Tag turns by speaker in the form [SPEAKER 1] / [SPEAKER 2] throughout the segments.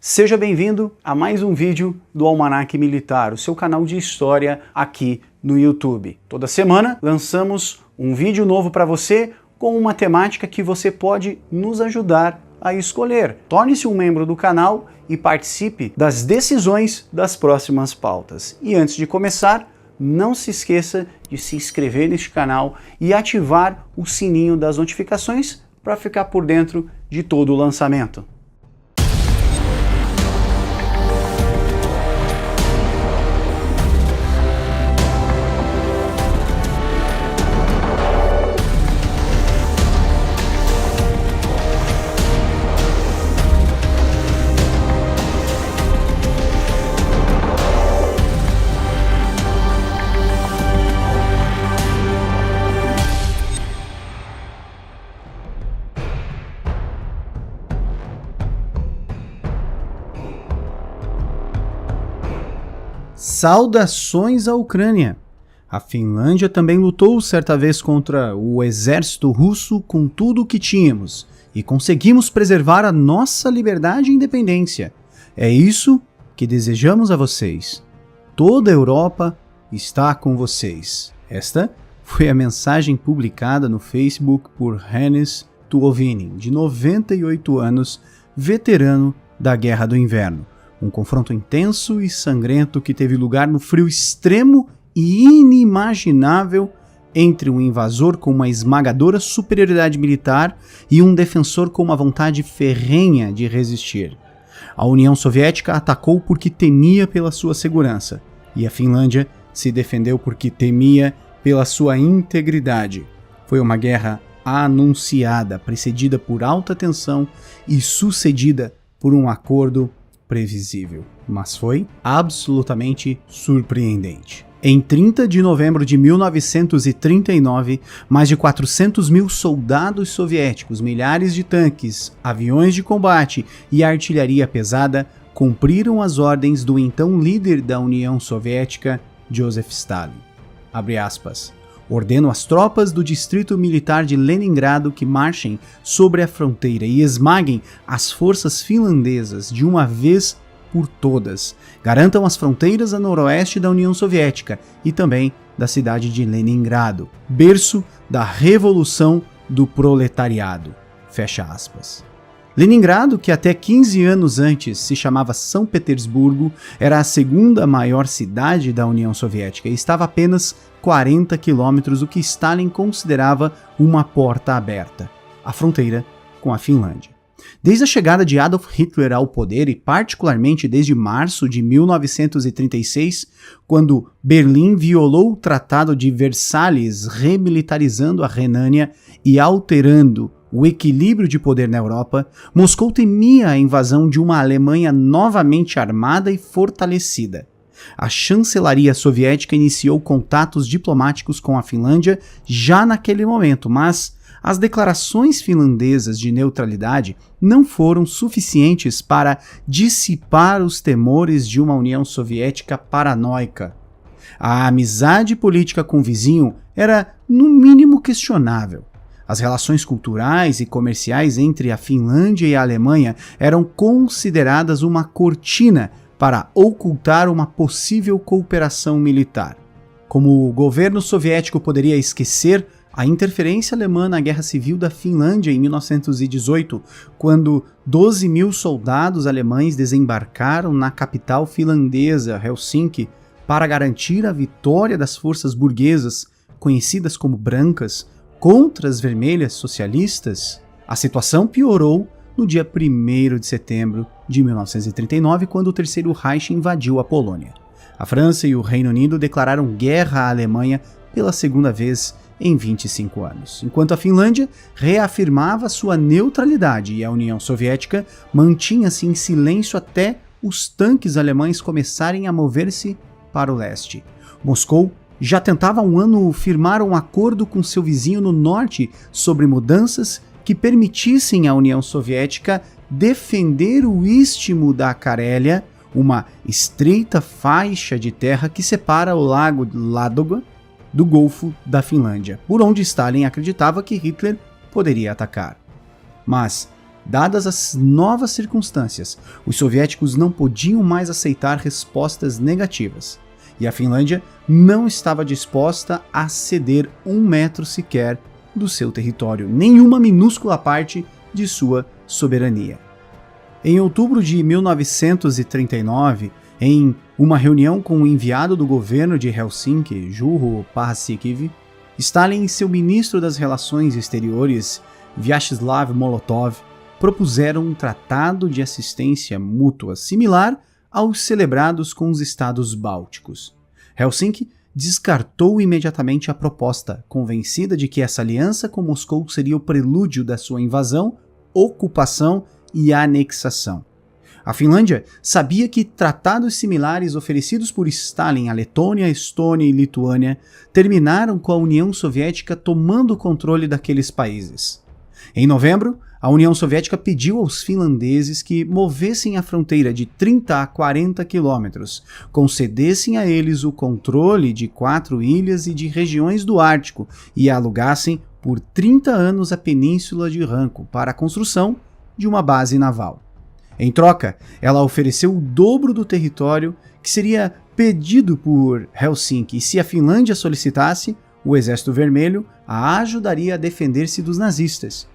[SPEAKER 1] Seja bem-vindo a mais um vídeo do Almanaque Militar, o seu canal de história aqui no YouTube. Toda semana lançamos um vídeo novo para você com uma temática que você pode nos ajudar a escolher. Torne-se um membro do canal e participe das decisões das próximas pautas. E antes de começar, não se esqueça de se inscrever neste canal e ativar o sininho das notificações para ficar por dentro de todo o lançamento. Saudações à Ucrânia! A Finlândia também lutou certa vez contra o exército russo com tudo o que tínhamos e conseguimos preservar a nossa liberdade e independência. É isso que desejamos a vocês. Toda a Europa está com vocês. Esta foi a mensagem publicada no Facebook por Hennis Tuovinen, de 98 anos, veterano da Guerra do Inverno. Um confronto intenso e sangrento que teve lugar no frio extremo e inimaginável entre um invasor com uma esmagadora superioridade militar e um defensor com uma vontade ferrenha de resistir. A União Soviética atacou porque temia pela sua segurança, e a Finlândia se defendeu porque temia pela sua integridade. Foi uma guerra anunciada, precedida por alta tensão e sucedida por um acordo previsível, mas foi absolutamente surpreendente. Em 30 de novembro de 1939, mais de 400 mil soldados soviéticos, milhares de tanques, aviões de combate e artilharia pesada cumpriram as ordens do então líder da União Soviética, Joseph Stalin. Abre aspas. Ordeno às tropas do Distrito Militar de Leningrado que marchem sobre a fronteira e esmaguem as forças finlandesas de uma vez por todas. Garantam as fronteiras a noroeste da União Soviética e também da cidade de Leningrado, berço da Revolução do Proletariado. Fecha aspas. Leningrado, que até 15 anos antes se chamava São Petersburgo, era a segunda maior cidade da União Soviética e estava a apenas 40 quilômetros, o que Stalin considerava uma porta aberta, a fronteira com a Finlândia. Desde a chegada de Adolf Hitler ao poder e particularmente desde março de 1936, quando Berlim violou o Tratado de Versalhes, remilitarizando a Renânia e alterando o equilíbrio de poder na Europa, Moscou temia a invasão de uma Alemanha novamente armada e fortalecida. A chancelaria soviética iniciou contatos diplomáticos com a Finlândia já naquele momento, mas as declarações finlandesas de neutralidade não foram suficientes para dissipar os temores de uma União Soviética paranoica. A amizade política com o vizinho era, no mínimo, questionável. As relações culturais e comerciais entre a Finlândia e a Alemanha eram consideradas uma cortina para ocultar uma possível cooperação militar. Como o governo soviético poderia esquecer a interferência alemã na Guerra Civil da Finlândia em 1918, quando 12 mil soldados alemães desembarcaram na capital finlandesa, Helsinki, para garantir a vitória das forças burguesas, conhecidas como brancas, contra as vermelhas socialistas? A situação piorou no dia 1º de setembro de 1939, quando o Terceiro Reich invadiu a Polônia. A França e o Reino Unido declararam guerra à Alemanha pela segunda vez em 25 anos, enquanto a Finlândia reafirmava sua neutralidade e a União Soviética mantinha-se em silêncio até os tanques alemães começarem a mover-se para o leste. Moscou já tentava há um ano firmar um acordo com seu vizinho no norte sobre mudanças que permitissem à União Soviética defender o istmo da Carélia, uma estreita faixa de terra que separa o lago Ladoga do Golfo da Finlândia, por onde Stalin acreditava que Hitler poderia atacar. Mas Dadas as novas circunstâncias, os soviéticos não podiam mais aceitar respostas negativas, e a Finlândia não estava disposta a ceder 1 metro sequer do seu território, nenhuma minúscula parte de sua soberania. Em outubro de 1939, em uma reunião com o enviado do governo de Helsinki, Juho Paasikivi, Stalin e seu ministro das Relações Exteriores, Vyacheslav Molotov, propuseram um tratado de assistência mútua similar aos celebrados com os estados bálticos. Helsinki descartou imediatamente a proposta, convencida de que essa aliança com Moscou seria o prelúdio da sua invasão, ocupação e anexação. A Finlândia sabia que tratados similares oferecidos por Stalin à Letônia, Estônia e Lituânia terminaram com a União Soviética tomando o controle daqueles países. Em novembro, a União Soviética pediu aos finlandeses que movessem a fronteira de 30 a 40 quilômetros, concedessem a eles o controle de 4 ilhas e de regiões do Ártico e alugassem por 30 anos a península de Ranco para a construção de uma base naval. Em troca, ela ofereceu o dobro do território que seria pedido por Helsinki, e se a Finlândia solicitasse, o Exército Vermelho a ajudaria a defender-se dos nazistas.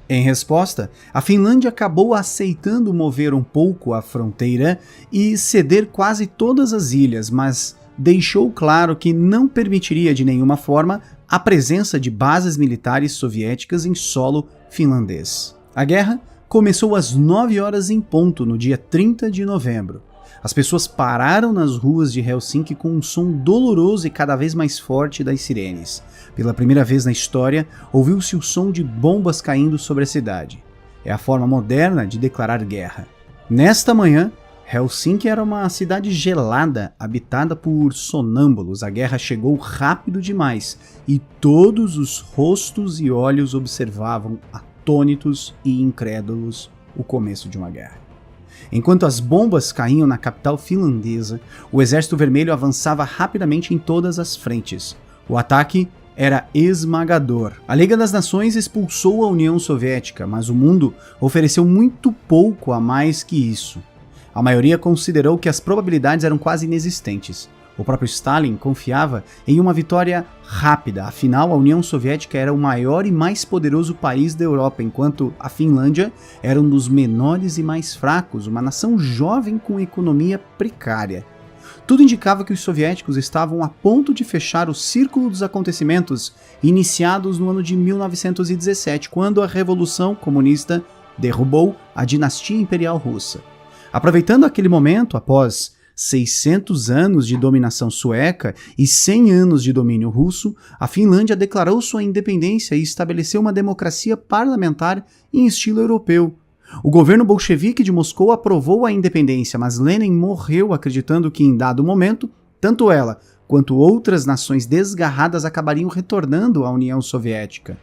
[SPEAKER 1] Em resposta, a Finlândia acabou aceitando mover um pouco a fronteira e ceder quase todas as ilhas, mas deixou claro que não permitiria de nenhuma forma a presença de bases militares soviéticas em solo finlandês. A guerra começou às 9 horas em ponto no dia 30 de novembro. As pessoas pararam nas ruas de Helsinki com um som doloroso e cada vez mais forte das sirenes. Pela primeira vez na história, ouviu-se o som de bombas caindo sobre a cidade. É a forma moderna de declarar guerra. Nesta manhã, Helsinki era uma cidade gelada, habitada por sonâmbulos. A guerra chegou rápido demais e todos os rostos e olhos observavam atônitos e incrédulos o começo de uma guerra. Enquanto as bombas caíam na capital finlandesa, o Exército Vermelho avançava rapidamente em todas as frentes. O ataque era esmagador. A Liga das Nações expulsou a União Soviética, mas o mundo ofereceu muito pouco a mais que isso. A maioria considerou que as probabilidades eram quase inexistentes. O próprio Stalin confiava em uma vitória rápida, afinal a União Soviética era o maior e mais poderoso país da Europa, enquanto a Finlândia era um dos menores e mais fracos, uma nação jovem com economia precária. Tudo indicava que os soviéticos estavam a ponto de fechar o círculo dos acontecimentos iniciados no ano de 1917, quando a Revolução Comunista derrubou a dinastia imperial russa. Aproveitando aquele momento, após 600 anos de dominação sueca e 100 anos de domínio russo, a Finlândia declarou sua independência e estabeleceu uma democracia parlamentar em estilo europeu. O governo bolchevique de Moscou aprovou a independência, mas Lenin morreu acreditando que, em dado momento, tanto ela quanto outras nações desgarradas acabariam retornando à União Soviética.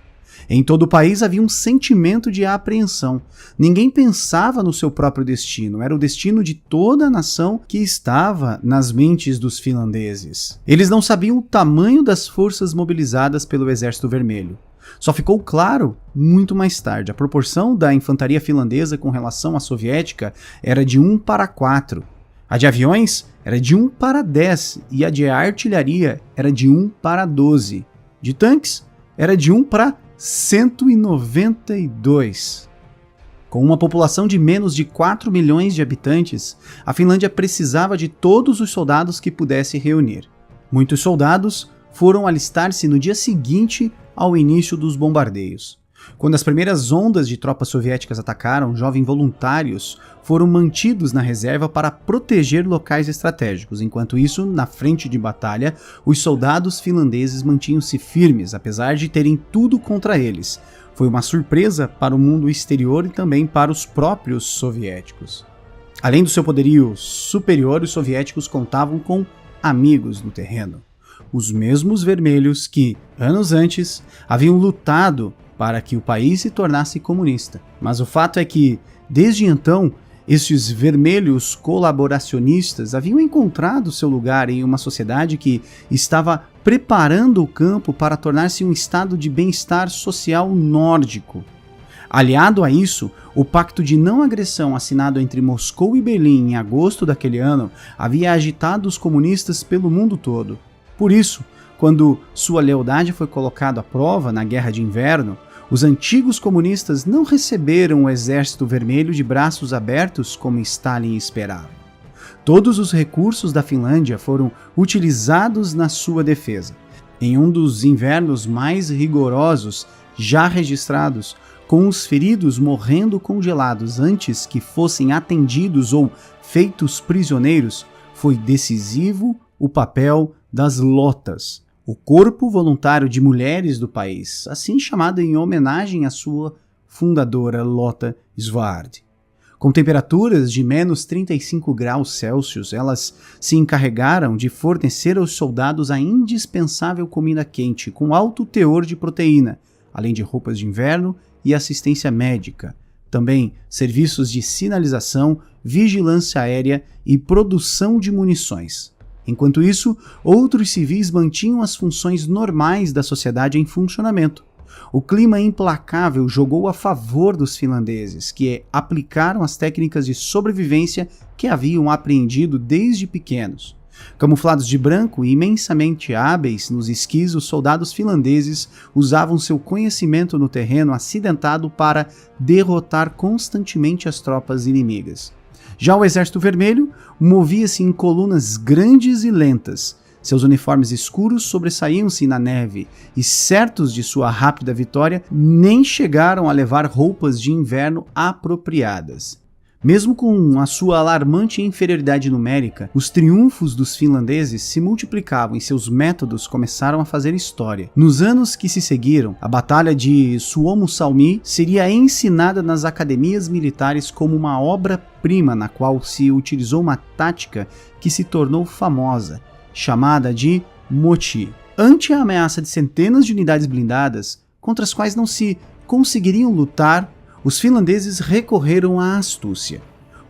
[SPEAKER 1] Em todo o país havia um sentimento de apreensão. Ninguém pensava no seu próprio destino, era o destino de toda a nação que estava nas mentes dos finlandeses. Eles não sabiam o tamanho das forças mobilizadas pelo Exército Vermelho. Só ficou claro muito mais tarde. A proporção da infantaria finlandesa com relação à soviética era de 1 para 4. A de aviões era de 1 para 10 e a de artilharia era de 1 para 12. De tanques era de 1 para 192. Com uma população de menos de 4 milhões de habitantes, a Finlândia precisava de todos os soldados que pudesse reunir. Muitos soldados foram alistar-se no dia seguinte ao início dos bombardeios. Quando as primeiras ondas de tropas soviéticas atacaram, jovens voluntários foram mantidos na reserva para proteger locais estratégicos. Enquanto isso, na frente de batalha, os soldados finlandeses mantinham-se firmes, apesar de terem tudo contra eles. Foi uma surpresa para o mundo exterior e também para os próprios soviéticos. Além do seu poderio superior, os soviéticos contavam com amigos no terreno. Os mesmos vermelhos que, anos antes, haviam lutado para que o país se tornasse comunista. Mas o fato é que, desde então, estes vermelhos colaboracionistas haviam encontrado seu lugar em uma sociedade que estava preparando o campo para tornar-se um estado de bem-estar social nórdico. Aliado a isso, o pacto de não agressão assinado entre Moscou e Berlim em agosto daquele ano havia agitado os comunistas pelo mundo todo. Por isso, quando sua lealdade foi colocada à prova na Guerra de Inverno, os antigos comunistas não receberam o Exército Vermelho de braços abertos como Stalin esperava. Todos os recursos da Finlândia foram utilizados na sua defesa. Em um dos invernos mais rigorosos já registrados, com os feridos morrendo congelados antes que fossem atendidos ou feitos prisioneiros, foi decisivo o papel das lotas, o corpo voluntário de mulheres do país, assim chamado em homenagem à sua fundadora Lotta Svard. Com temperaturas de menos 35 graus Celsius, elas se encarregaram de fornecer aos soldados a indispensável comida quente com alto teor de proteína, além de roupas de inverno e assistência médica, também serviços de sinalização, vigilância aérea e produção de munições. Enquanto isso, outros civis mantinham as funções normais da sociedade em funcionamento. O clima implacável jogou a favor dos finlandeses, que aplicaram as técnicas de sobrevivência que haviam aprendido desde pequenos. Camuflados de branco e imensamente hábeis nos esquis, os soldados finlandeses usavam seu conhecimento no terreno acidentado para derrotar constantemente as tropas inimigas. Já o Exército Vermelho movia-se em colunas grandes e lentas. Seus uniformes escuros sobressaíam-se na neve e, certos de sua rápida vitória, nem chegaram a levar roupas de inverno apropriadas. Mesmo com a sua alarmante inferioridade numérica, os triunfos dos finlandeses se multiplicavam e seus métodos começaram a fazer história. Nos anos que se seguiram, a Batalha de Suomussalmi seria ensinada nas academias militares como uma obra-prima na qual se utilizou uma tática que se tornou famosa, chamada de Moti. Ante a ameaça de centenas de unidades blindadas, contra as quais não se conseguiriam lutar, os finlandeses recorreram à astúcia.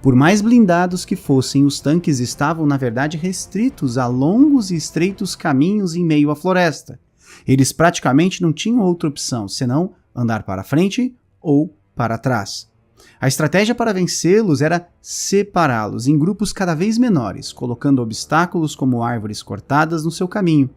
[SPEAKER 1] Por mais blindados que fossem, os tanques estavam na verdade restritos a longos e estreitos caminhos em meio à floresta. Eles praticamente não tinham outra opção, senão andar para frente ou para trás. A estratégia para vencê-los era separá-los em grupos cada vez menores, colocando obstáculos como árvores cortadas no seu caminho.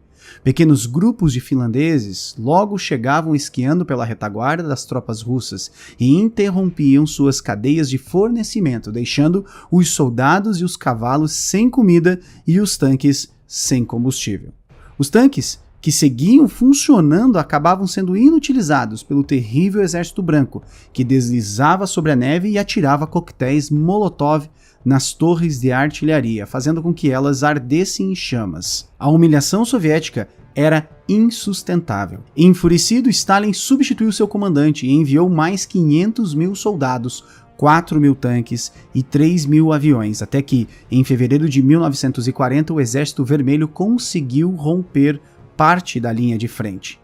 [SPEAKER 1] Pequenos grupos de finlandeses logo chegavam esquiando pela retaguarda das tropas russas e interrompiam suas cadeias de fornecimento, deixando os soldados e os cavalos sem comida e os tanques sem combustível. Os tanques, que seguiam funcionando, acabavam sendo inutilizados pelo terrível Exército Branco, que deslizava sobre a neve e atirava coquetéis Molotov nas torres de artilharia, fazendo com que elas ardessem em chamas. A humilhação soviética era insustentável. Enfurecido, Stalin substituiu seu comandante e enviou mais 500 mil soldados, 4 mil tanques e 3 mil aviões, até que, em fevereiro de 1940, o Exército Vermelho conseguiu romper parte da linha de frente.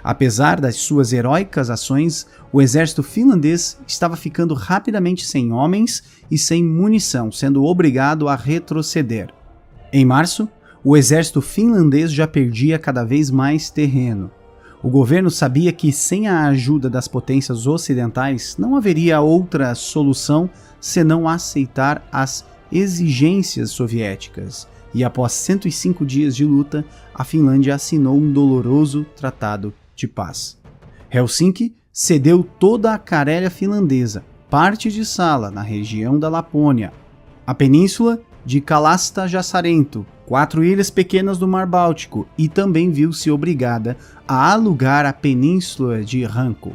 [SPEAKER 1] Apesar das suas heróicas ações, o exército finlandês estava ficando rapidamente sem homens e sem munição, sendo obrigado a retroceder. Em março, o exército finlandês já perdia cada vez mais terreno. O governo sabia que, sem a ajuda das potências ocidentais, não haveria outra solução senão aceitar as exigências soviéticas. E após 105 dias de luta, a Finlândia assinou um doloroso tratado de paz. Helsinki cedeu toda a Carélia finlandesa, parte de Sala, na região da Lapônia, a península de Kalasta-Jassarento, 4 ilhas pequenas do Mar Báltico, e também viu-se obrigada a alugar a península de Ranko.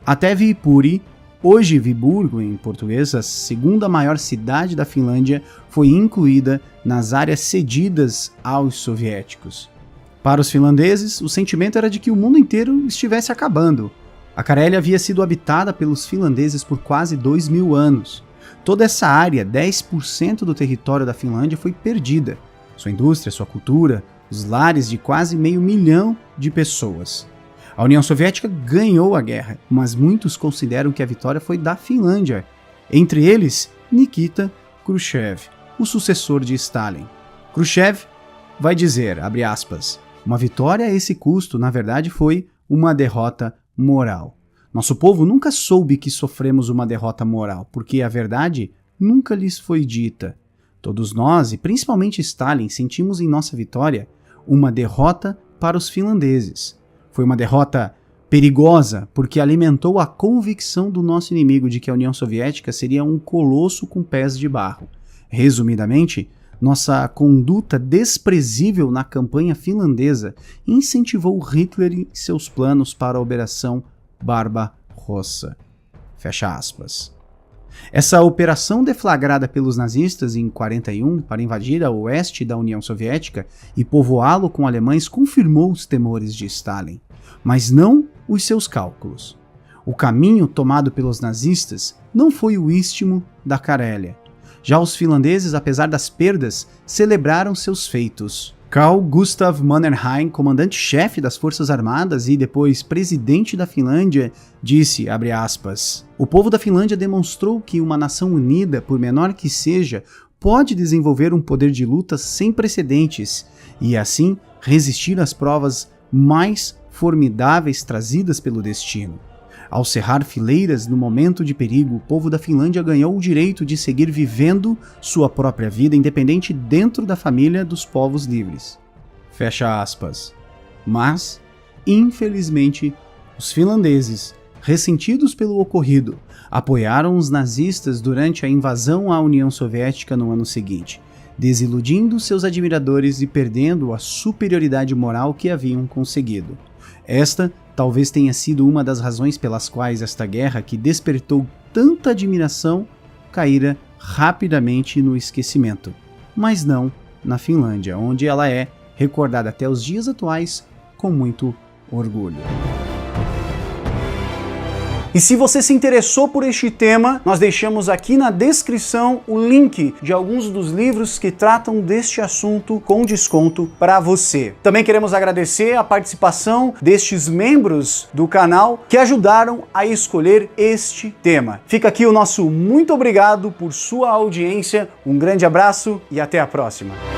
[SPEAKER 1] Até Viipuri, hoje Viborgo em português, a segunda maior cidade da Finlândia, foi incluída nas áreas cedidas aos soviéticos. Para os finlandeses, o sentimento era de que o mundo inteiro estivesse acabando. A Carélia havia sido habitada pelos finlandeses por quase 2000 anos. Toda essa área, 10% do território da Finlândia, foi perdida. Sua indústria, sua cultura, os lares de quase 500 mil de pessoas. A União Soviética ganhou a guerra, mas muitos consideram que a vitória foi da Finlândia. Entre eles, Nikita Khrushchev, o sucessor de Stalin. Khrushchev vai dizer, abre aspas, uma vitória a esse custo, na verdade, foi uma derrota moral. Nosso povo nunca soube que sofremos uma derrota moral, porque a verdade nunca lhes foi dita. Todos nós, e principalmente Stalin, sentimos em nossa vitória uma derrota para os finlandeses. Foi uma derrota perigosa, porque alimentou a convicção do nosso inimigo de que a União Soviética seria um colosso com pés de barro. Resumidamente, nossa conduta desprezível na campanha finlandesa incentivou Hitler em seus planos para a Operação Barbarossa. Fecha aspas. Essa operação deflagrada pelos nazistas em 1941 para invadir a oeste da União Soviética e povoá-lo com alemães confirmou os temores de Stalin, mas não os seus cálculos. O caminho tomado pelos nazistas não foi o istmo da Carélia. Já os finlandeses, apesar das perdas, celebraram seus feitos. Carl Gustav Mannerheim, comandante-chefe das Forças Armadas e depois presidente da Finlândia, disse, abre aspas, o povo da Finlândia demonstrou que uma nação unida, por menor que seja, pode desenvolver um poder de luta sem precedentes e, assim, resistir às provas mais formidáveis trazidas pelo destino. Ao cerrar fileiras no momento de perigo, o povo da Finlândia ganhou o direito de seguir vivendo sua própria vida independente dentro da família dos povos livres. Fecha aspas. Mas, infelizmente, os finlandeses, ressentidos pelo ocorrido, apoiaram os nazistas durante a invasão à União Soviética no ano seguinte, desiludindo seus admiradores e perdendo a superioridade moral que haviam conseguido. Esta talvez tenha sido uma das razões pelas quais esta guerra, que despertou tanta admiração, caíra rapidamente no esquecimento. Mas não na Finlândia, onde ela é recordada até os dias atuais com muito orgulho. E se você se interessou por este tema, nós deixamos aqui na descrição o link de alguns dos livros que tratam deste assunto com desconto para você. Também queremos agradecer a participação destes membros do canal que ajudaram a escolher este tema. Fica aqui o nosso muito obrigado por sua audiência, um grande abraço e até a próxima.